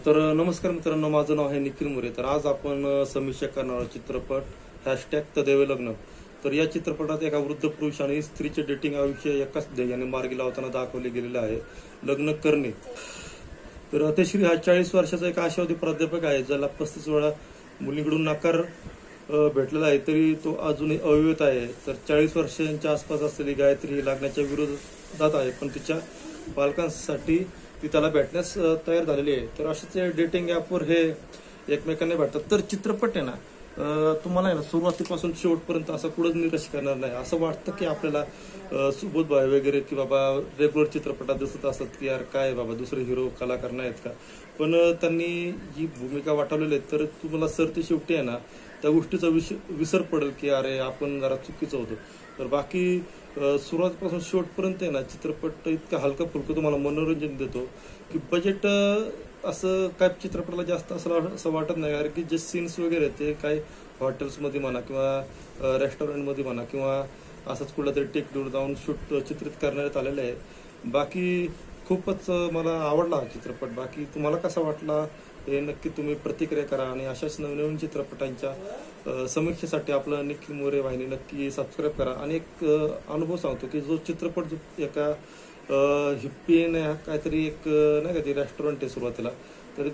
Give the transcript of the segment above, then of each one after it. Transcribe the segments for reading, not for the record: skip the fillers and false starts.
तर नमस्कार मित्रांनो, माझं नाव आहे निखिल मोरे. तर आज आपण समीक्षा करणार चित्रपट #तदेव लग्न. तर या चित्रपटात एका वृद्ध पुरुष आणि स्त्रीचे डेटिंग आयुष्य एकाच ध्येयाने मार्गी लावताना दाखवले गेलेले आहे, लग्न करणे. तर अतिश्री हा 40 वर्षाचा एक आशावादी प्राध्यापक आहे, ज्याला 35 वेळा मुलीकडून नकार भेटलेला आहे, तरी तो अजूनही अविवाहित आहे. तर 40 वर्षांच्या आसपास असलेली गायत्री ही लग्नाच्या विरोधात आहे, पण तिच्या पालकांसाठी ती त्याला भेटण्यास तयार झालेली आहे. तर अशाच डेटिंग ॲपवर हे एकमेकांना भेटतात. तर चित्रपट आहे ना, तुम्हाला आहे ना सुरुवातीपासून शेवटपर्यंत असं कुठंच निराश करणार नाही. असं वाटतं की आपल्याला सुबोध भाई वगैरे की बाबा रेग्युलर चित्रपटात दिसत असतात की यार काय बाबा दुसरे हिरो कलाकार नाहीत का, पण त्यांनी जी भूमिका वाटवलेली आहे तर तुम्हाला सरते शेवटी आहे ना त्या गोष्टीचा विसर पडेल की अरे आपण जरा चुकीचं होतो. तर बाकी सुरुवातीपासून शेवटपर्यंत आहे ना चित्रपट इतका हलका फुलका तुम्हाला मनोरंजन देतो की बजेट असं काय चित्रपटाला जास्त असं वाटत नाही. कारण की जे सीन्स वगैरे ते काय हॉटेल्समध्ये म्हणा किंवा रेस्टॉरंटमध्ये म्हणा किंवा असंच कुठलं तरी टेकडीवर जाऊन चित्रित करण्यात आलेलं आहे. बाकी खूपच मला आवडला हा चित्रपट. बाकी तुम्हाला कसा वाटला हे नक्की तुम्ही प्रतिक्रिया करा आणि अशाच नवीन समीक्षेसाठी समीक्षेसाठी आपलं निखिल मोरे वाहिनी नक्की सबस्क्राईब करा. आणि एक अनुभव सांगतो की जो चित्रपट जो एका हिप्पीने काहीतरी एक नाही का ते रेस्टॉरंट आहे सुरुवातीला, तर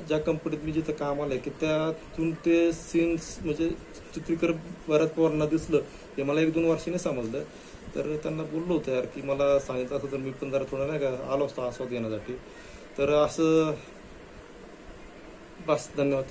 ज्या कंपनीत मी जिथं कामाला आहे की त्यातून ते सीन्स म्हणजे चित्रीकरण बऱ्याच पोरांना दिसलं, हे मला 1-2 वर्षांनी समजलं. तर त्यांना बोललो होतं यार की मला सांगितलं असं तर मी पण जरा थोडं नाही का आलो असतो आस्वाद घेण्यासाठी. तर असं बस, धन्यवाद.